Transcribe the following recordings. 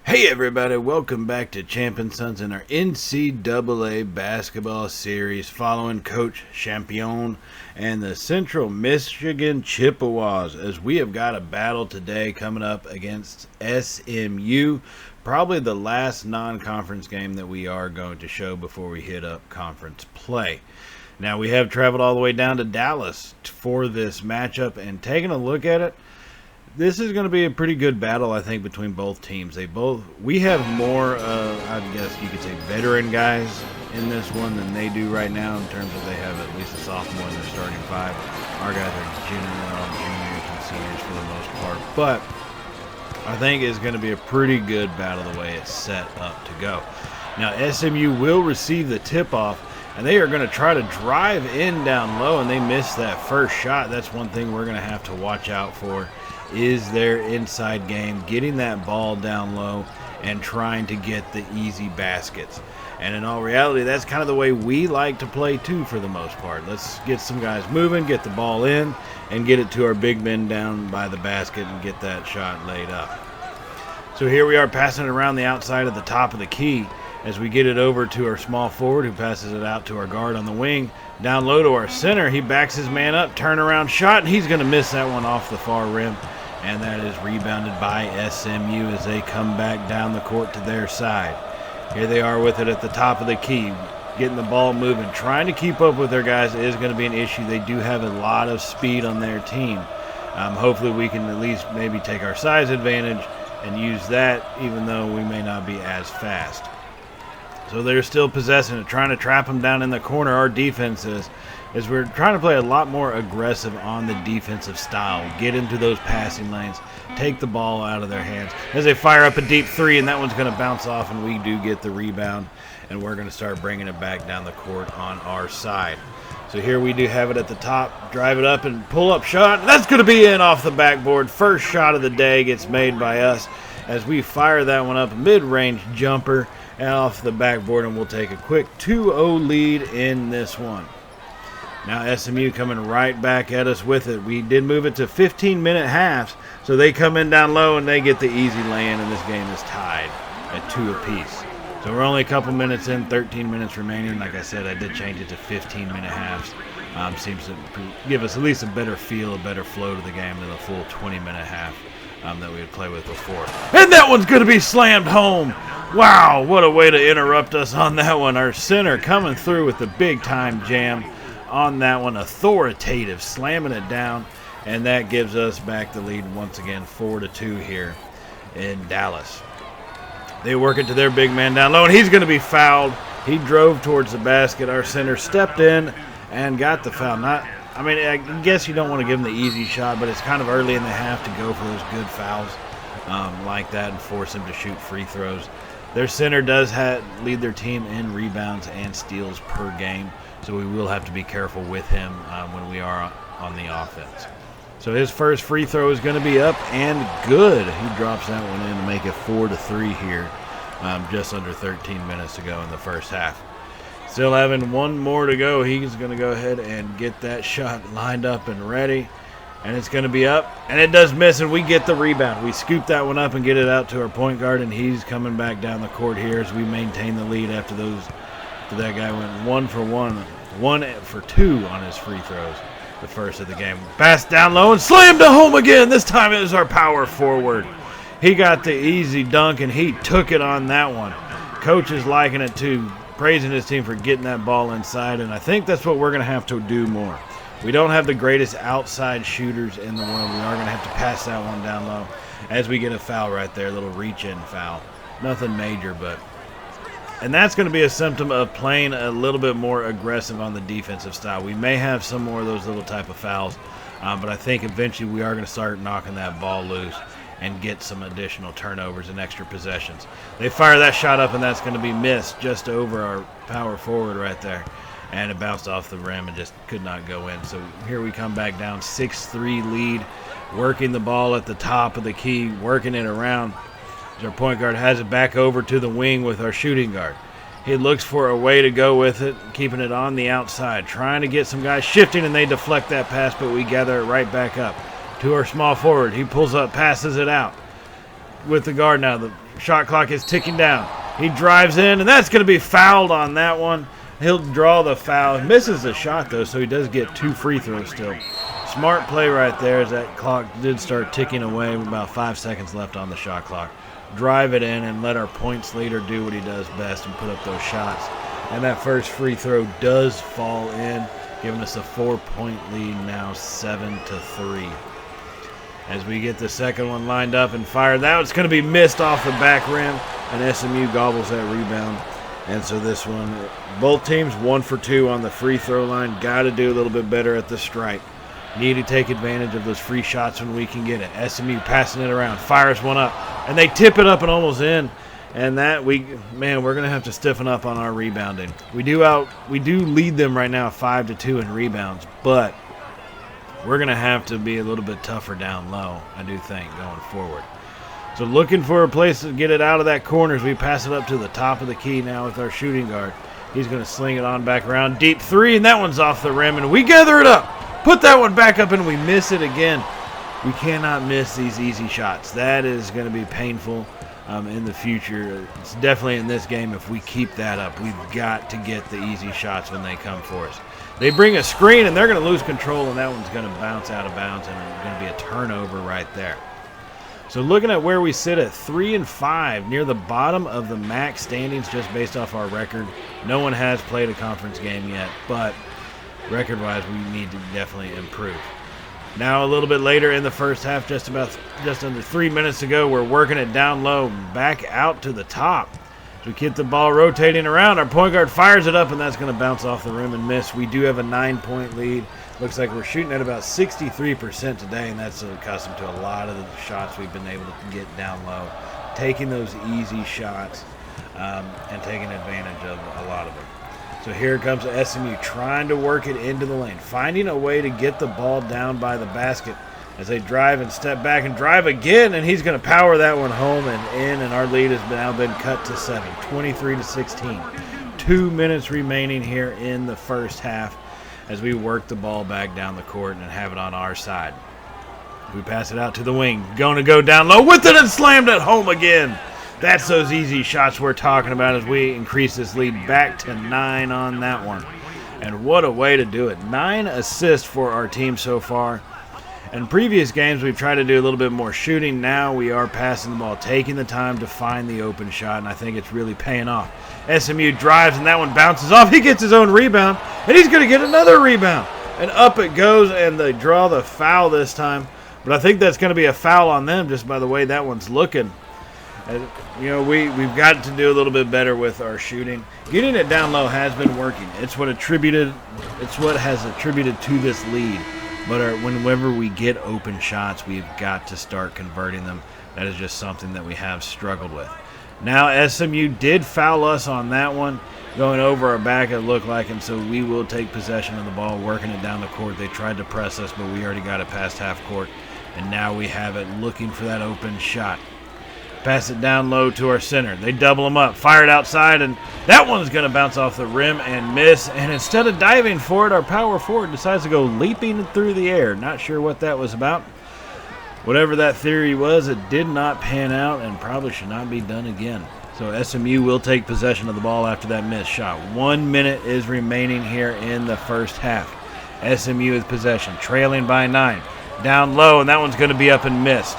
Hey everybody, welcome back to Champion Sons in our NCAA Basketball series following Coach Champion and the Central Michigan Chippewas, as we have got a battle today coming up against SMU, probably the last non-conference game that we are going to show before we hit up conference play. Now, we have traveled all the way down to Dallas for this matchup, and taking a look at it, this is going to be a pretty good battle, I think, between both teams. We have more, I guess you could say, veteran guys in this one than they do right now, in terms of they have at least a sophomore in their starting five. Our guys are juniors and seniors for the most part, but I think it's going to be a pretty good battle the way it's set up to go. Now, SMU will receive the tip-off, and they are going to try to drive in down low, and they missed that first shot. That's one thing we're going to have to watch out for, is their inside game, getting that ball down low and trying to get the easy baskets. And in all reality, that's kind of the way we like to play too, for the most part. Let's get some guys moving, get the ball in, and get it to our big men down by the basket and get that shot laid up. So here we are, passing it around the outside of the top of the key as we get it over to our small forward, who passes it out to our guard on the wing. Down low to our center, he backs his man up, turnaround shot, and he's going to miss that one off the far rim. And that is rebounded by SMU as they come back down the court to their side. Here they are with it at the top of the key, getting the ball moving. Trying to keep up with their guys is going to be an issue. They do have a lot of speed on their team. Hopefully we can at least maybe take our size advantage and use that, even though we may not be as fast. So they're still possessing it, trying to trap them down in the corner. Our defense is we're trying to play a lot more aggressive on the defensive style. Get into those passing lanes, take the ball out of their hands as they fire up a deep three, and that one's going to bounce off, and we do get the rebound, and we're going to start bringing it back down the court on our side. So here we do have it at the top, drive it up and pull up shot. That's going to be in off the backboard. First shot of the day gets made by us as we fire that one up, mid-range jumper and off the backboard, and we'll take a quick 2-0 lead in this one. Now SMU coming right back at us with it. We did move it to 15-minute halves, so they come in down low and they get the easy lay-in, and this game is tied at 2 apiece. So we're only a couple minutes in, 13 minutes remaining. Like I said, I did change it to 15-minute halves. Seems to give us at least a better feel, a better flow to the game than the full 20-minute half that we would play with before. And that one's going to be slammed home. Wow, what a way to interrupt us on that one. Our center coming through with the big-time jam on that one, authoritative, slamming it down, and that gives us back the lead once again, 4-2 here in Dallas. They work it to their big man down low, and he's going to be fouled. He drove towards the basket. Our center stepped in and got the foul. I guess you don't want to give him the easy shot, but it's kind of early in the half to go for those good fouls like that and force him to shoot free throws. Their center does lead their team in rebounds and steals per game, so we will have to be careful with him when we are on the offense. So his first free throw is going to be up and good. He drops that one in to make it 4-3 here, just under 13 minutes to go in the first half. Still having one more to go. He's going to go ahead and get that shot lined up and ready, and it's going to be up, and it does miss, and we get the rebound. We scoop that one up and get it out to our point guard, and he's coming back down the court here as we maintain the lead after that guy went 1 for 2 on his free throws, the first of the game. Pass down low and slammed to home again. This time it was our power forward. He got the easy dunk, and he took it on that one. Coach is liking it too, praising his team for getting that ball inside, and I think that's what we're going to have to do more. We don't have the greatest outside shooters in the world. We are going to have to pass that one down low as we get a foul right there, a little reach-in foul. Nothing major, and that's going to be a symptom of playing a little bit more aggressive on the defensive style. We may have some more of those little type of fouls, but I think eventually we are going to start knocking that ball loose and get some additional turnovers and extra possessions. They fire that shot up, and that's going to be missed just over our power forward right there. And it bounced off the rim and just could not go in. So here we come back down, 6-3 lead, working the ball at the top of the key, working it around. Our point guard has it back over to the wing with our shooting guard. He looks for a way to go with it, keeping it on the outside, trying to get some guys shifting, and they deflect that pass, but we gather it right back up to our small forward. He pulls up, passes it out with the guard now. The Shot clock is ticking down. He drives in, and that's going to be fouled on that one. He'll draw the foul. He misses the shot, though, so he does get 2 free throws still. Smart play right there as that clock did start ticking away with about 5 seconds left on the shot clock. Drive it in and let our points leader do what he does best and put up those shots. And that first free throw does fall in, giving us a 4-point lead now, 7-3. As we get the second one lined up and fired, that one's going to be missed off the back rim, and SMU gobbles that rebound. And so this one, both teams 1 for 2 on the free throw line. Got to do a little bit better at the stripe. Need to take advantage of those free shots when we can get it. SMU passing it around, fires one up, and they tip it up and almost in. And that we're going to have to stiffen up on our rebounding. We do lead them right now 5-2 in rebounds, but we're going to have to be a little bit tougher down low, I do think, going forward. So looking for a place to get it out of that corner as we pass it up to the top of the key now with our shooting guard. He's going to sling it on back around. Deep 3, and that one's off the rim, and we gather it up. Put that one back up, and we miss it again. We cannot miss these easy shots. That is going to be painful in the future. It's definitely in this game. If we keep that up, we've got to get the easy shots when they come for us. They bring a screen, and they're going to lose control, and that one's going to bounce out of bounds, and it's going to be a turnover right there. So looking at where we sit at 3-5, near the bottom of the MAC standings just based off our record. No one has played a conference game yet, but record-wise, we need to definitely improve. Now a little bit later in the first half, just under 3 minutes to go, we're working it down low, back out to the top. As we get the ball rotating around, our point guard fires it up, and that's going to bounce off the rim and miss. We do have a 9-point lead. Looks like we're shooting at about 63% today, and that's accustomed to a lot of the shots we've been able to get down low. Taking those easy shots and taking advantage of a lot of them. So here comes SMU trying to work it into the lane, finding a way to get the ball down by the basket as they drive and step back and drive again, and he's going to power that one home and in, and our lead has now been cut to 7, 23-16. 2 minutes remaining here in the first half as we work the ball back down the court and have it on our side. We pass it out to the wing, going to go down low with it and slammed it home again. That's those easy shots we're talking about as we increase this lead back to 9 on that one. And what a way to do it. 9 assists for our team so far. In previous games, we've tried to do a little bit more shooting. Now we are passing the ball, taking the time to find the open shot, and I think it's really paying off. SMU drives, and that one bounces off. He gets his own rebound, and he's going to get another rebound. And up it goes, and they draw the foul this time. But I think that's going to be a foul on them just by the way that one's looking. We've got to do a little bit better with our shooting. Getting it down low has been working. It's what has attributed to this lead. But whenever we get open shots, we've got to start converting them. That is just something that we have struggled with. Now SMU did foul us on that one, going over our back it looked like, and so we will take possession of the ball, working it down the court. They tried to press us, but we already got it past half court, and now we have it looking for that open shot. Pass it down low to our center. They double them up, fire it outside, and that one's going to bounce off the rim and miss. And instead of diving for it, our power forward decides to go leaping through the air. Not sure what that was about. Whatever that theory was, it did not pan out and probably should not be done again. So SMU will take possession of the ball after that missed shot. 1 minute is remaining here in the first half. SMU with possession, trailing by 9. Down low, and that one's going to be up and missed.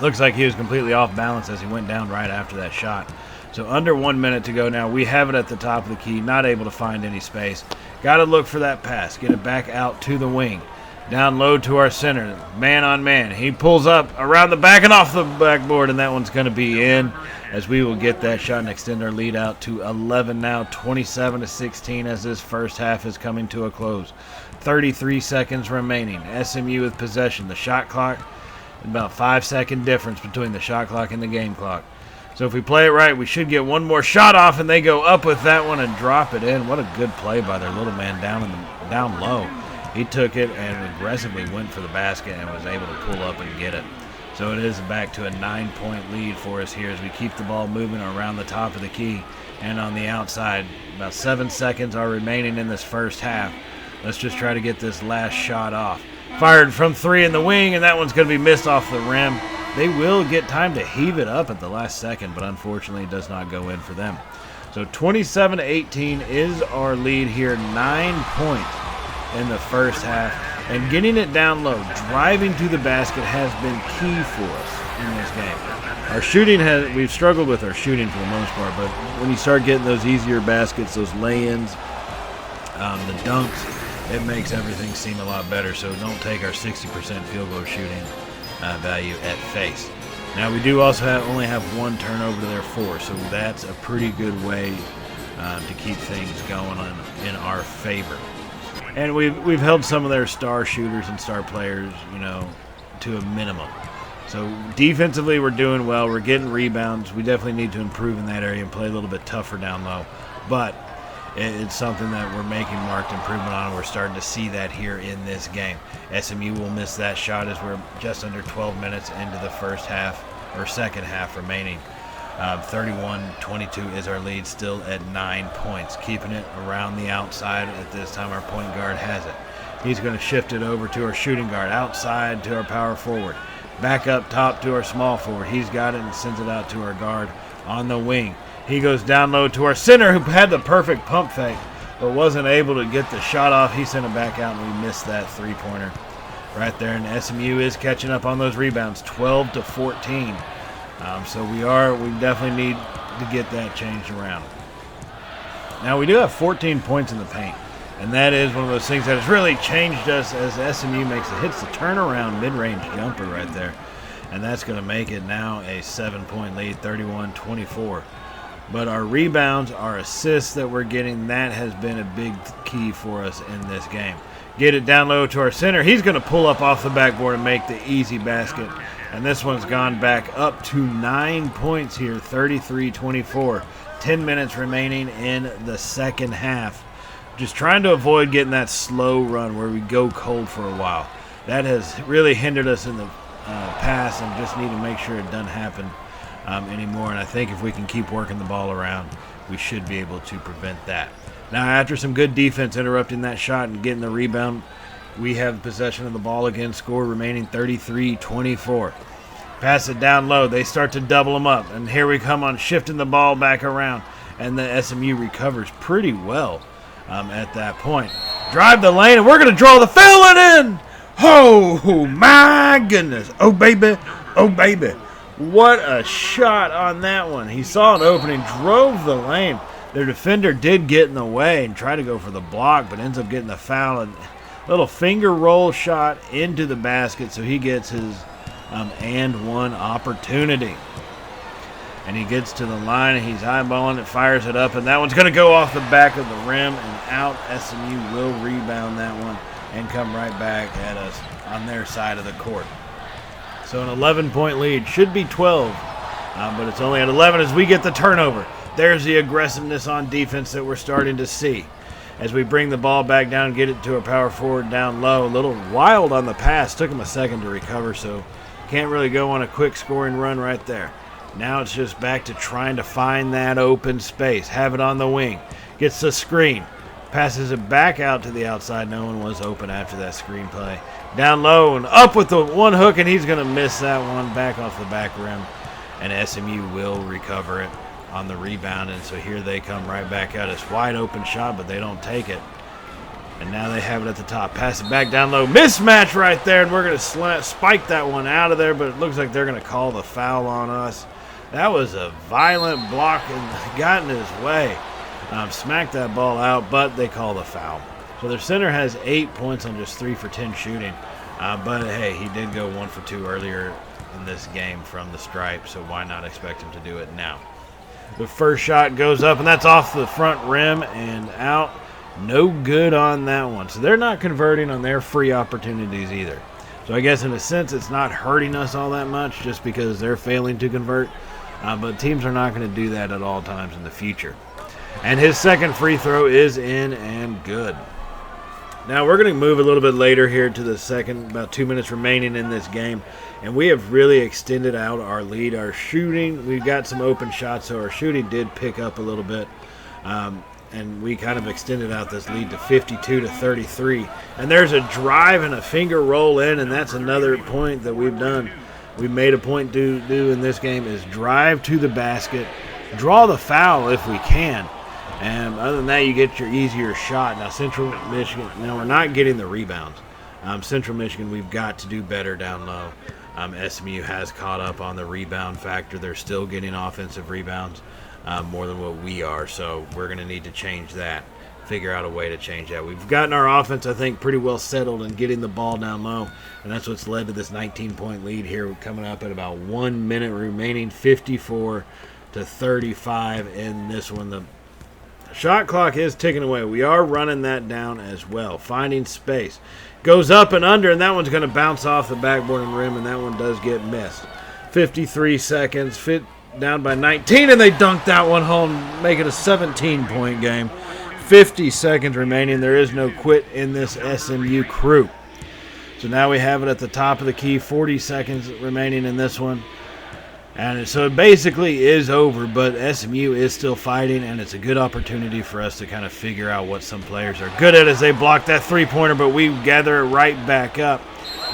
Looks like he was completely off balance as he went down right after that shot. So under 1 minute to go now. We have it at the top of the key, not able to find any space. Got to look for that pass, get it back out to the wing. Down low to our center, man on man. He pulls up around the back and off the backboard, and that one's going to be in as we will get that shot and extend our lead out to 11 now, 27-16 as this first half is coming to a close. 33 seconds remaining. SMU with possession. The shot clock, about 5-second difference between the shot clock and the game clock. So if we play it right, we should get one more shot off, and they go up with that one and drop it in. What a good play by their little man down low. He took it and aggressively went for the basket and was able to pull up and get it. So it is back to a 9-point lead for us here as we keep the ball moving around the top of the key and on the outside. About 7 seconds are remaining in this first half. Let's just try to get this last shot off. Fired from 3 in the wing, and that one's going to be missed off the rim. they will get time to heave it up at the last second, but unfortunately it does not go in for them. So 27-18 is our lead here, 9 points in the first half. And getting it down low, driving to the basket has been key for us in this game. Our shooting we've struggled with our shooting for the most part, but when you start getting those easier baskets, those lay-ins, the dunks, it makes everything seem a lot better. So don't take our 60% field goal shooting value at face. Now we do also only have 1 turnover to their 4, so that's a pretty good way to keep things going in our favor. And we've held some of their star shooters and star players, to a minimum. So defensively, we're doing well. We're getting rebounds. We definitely need to improve in that area and play a little bit tougher down low. But it's something that we're making marked improvement on. We're starting to see that here in this game. SMU will miss that shot as we're just under 12 minutes into the first half, or second half remaining. 31-22 is our lead, still at 9 points. Keeping it around the outside at this time. Our point guard has it. He's going to shift it over to our shooting guard. Outside to our power forward. Back up top to our small forward. He's got it and sends it out to our guard on the wing. He goes down low to our center, who had the perfect pump fake, but wasn't able to get the shot off. He sent it back out, and we missed that three-pointer right there. And SMU is catching up on those rebounds, 12-14. So we definitely need to get that changed around. Now we do have 14 points in the paint, and that is one of those things that has really changed us as SMU hits the turnaround mid-range jumper right there, and that's going to make it now a 7-point lead, 31-24. But our rebounds, our assists that we're getting, that has been a big key for us in this game. Get it down low to our center. He's going to pull up off the backboard and make the easy basket. And this one's gone back up to 9 points here, 33-24. 10 minutes remaining in the second half. Just trying to avoid getting that slow run where we go cold for a while. That has really hindered us in the past, and just need to make sure it doesn't happen anymore. And I think if we can keep working the ball around, we should be able to prevent that. Now, after some good defense interrupting that shot and getting the rebound, we have possession of the ball again. Score remaining 33-24. Pass it down low. They start to double them up. And here we come on shifting the ball back around. And the SMU recovers pretty well at that point. Drive the lane, and we're going to draw the foul and in. Oh, my goodness. Oh, baby. Oh, baby. What a shot on that one. He saw an opening, drove the lane. Their defender did get in the way and try to go for the block, but ends up getting the foul. And little finger roll shot into the basket, so he gets his and one opportunity. And he gets to the line, and he's eyeballing it, fires it up, and that one's going to go off the back of the rim and out. SMU will rebound that one and come right back at us on their side of the court. So an 11-point lead. Should be 12, but it's only at 11 as we get the turnover. There's the aggressiveness on defense that we're starting to see. As we bring the ball back down, get it to our power forward down low. A little wild on the pass. Took him a second to recover, so can't really go on a quick scoring run right there. Now it's just back to trying to find that open space. Have it on the wing. Gets the screen. Passes it back out to the outside. No one was open after that screen play. Down low and up with the one hook, and he's going to miss that one back off the back rim. And SMU will recover it on the rebound, and so here they come right back out. It's wide open shot, but they don't take it. And now they have it at the top. Pass it back down low. Mismatch right there, and we're going to spike that one out of there, but it looks like they're going to call the foul on us. That was a violent block and got in his way. Smacked that ball out, but they call the foul. So their center has 8 points on just 3 for 10 shooting. But, hey, he did go 1 for 2 earlier in this game from the stripe, so why not expect him to do it now? The first shot goes up, and that's off the front rim and out. No good on that one. So they're not converting on their free opportunities either. So I guess in a sense it's not hurting us all that much just because they're failing to convert. But teams are not going to do that at all times in the future. And his second free throw is in and good. Now we're going to move a little bit later here to the second, about 2 minutes remaining in this game. And we have really extended out our lead. Our shooting, we've got some open shots, so our shooting did pick up a little bit. And we kind of extended out this lead to 52-33. And there's a drive and a finger roll in, and that's another point that we've done we made a point to do in this game is drive to the basket, draw the foul if we can. And other than that, you get your easier shot. Now, Central Michigan, we're not getting the rebounds. Central Michigan, we've got to do better down low. SMU has caught up on the rebound factor. They're still getting offensive rebounds more than what we are, so we're going to need to change that, figure out a way to change that. We've gotten our offense, I think, pretty well settled in getting the ball down low, and that's what's led to this 19-point lead here, coming up at about 1 minute remaining, 54-35 in this one. The shot clock is ticking away. We are running that down as well. Finding space. Goes up and under, and that one's going to bounce off the backboard and rim, and that one does get missed. 53 seconds, down by 19, and they dunked that one home, make it a 17-point game. 50 seconds remaining. There is no quit in this SMU crew. So now we have it at the top of the key. 40 seconds remaining in this one. And so it basically is over, but SMU is still fighting, and it's a good opportunity for us to kind of figure out what some players are good at as they block that three-pointer, but we gather it right back up.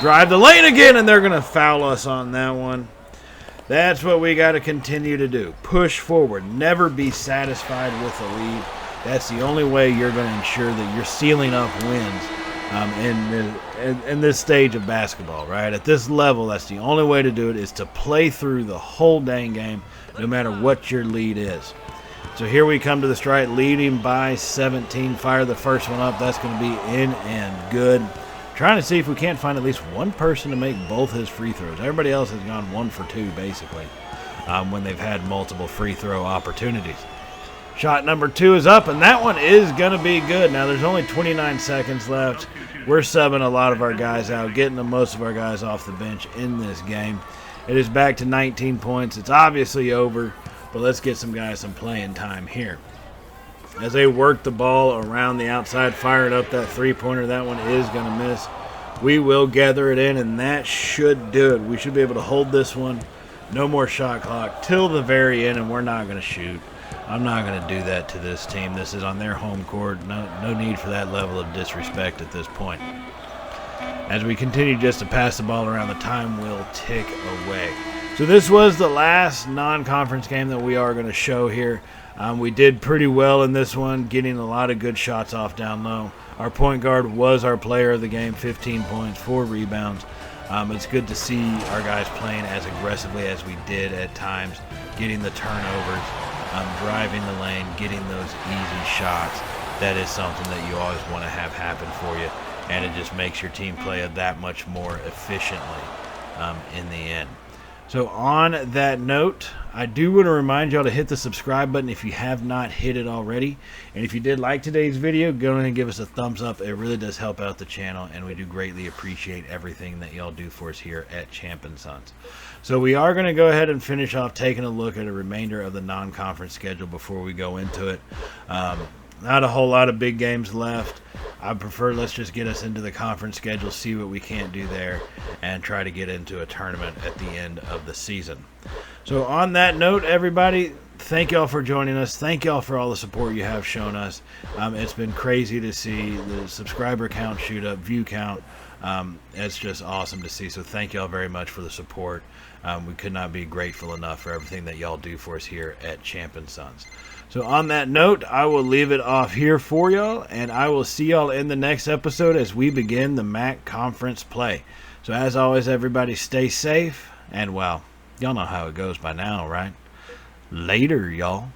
Drive the lane again, and they're going to foul us on that one. That's what we got to continue to do. Push forward. Never be satisfied with the lead. That's the only way you're going to ensure that you're sealing up wins in this stage of basketball, right? At this level, that's the only way to do it, is to play through the whole dang game, no matter what your lead is. So here we come to the strike, leading by 17. Fire the first one up. That's going to be in and good. Trying to see if we can't find at least one person to make both his free throws. Everybody else has gone 1 for 2, basically, when they've had multiple free throw opportunities. Shot number 2 is up, and that one is going to be good. Now, there's only 29 seconds left. We're subbing a lot of our guys out, getting most of our guys off the bench in this game. It is back to 19 points. It's obviously over, but let's get some guys some playing time here. As they work the ball around the outside, firing up that three-pointer, that one is going to miss. We will gather it in, and that should do it. We should be able to hold this one. No more shot clock till the very end, and we're not going to shoot. I'm not going to do that to this team. This is on their home court. No need for that level of disrespect at this point. As we continue just to pass the ball around, the time will tick away. So this was the last non-conference game that we are going to show here. We did pretty well in this one, getting a lot of good shots off down low. Our point guard was our player of the game, 15 points, 4 rebounds. It's good to see our guys playing as aggressively as we did at times, getting the turnovers, driving the lane, getting those easy shots. That is something that you always want to have happen for you, and it just makes your team play that much more efficiently in the end. So on that note, I do want to remind y'all to hit the subscribe button if you have not hit it already. And if you did like today's video, go ahead and give us a thumbs up. It really does help out the channel, and we do greatly appreciate everything that y'all do for us here at Champ & Sons. So we are going to go ahead and finish off taking a look at a remainder of the non-conference schedule before we go into it. Not a whole lot of big games left. I prefer let's just get us into the conference schedule, see what we can't do there, and try to get into a tournament at the end of the season. So on that note, everybody, thank y'all for joining us. Thank y'all for all the support you have shown us. It's been crazy to see the subscriber count shoot up, view count. It's just awesome to see. So thank y'all very much for the support. We could not be grateful enough for everything that y'all do for us here at Champ & Sons. So on that note, I will leave it off here for y'all, and I will see y'all in the next episode as we begin the MAC conference play. So as always, everybody stay safe, and well, y'all know how it goes by now, right? Later, y'all.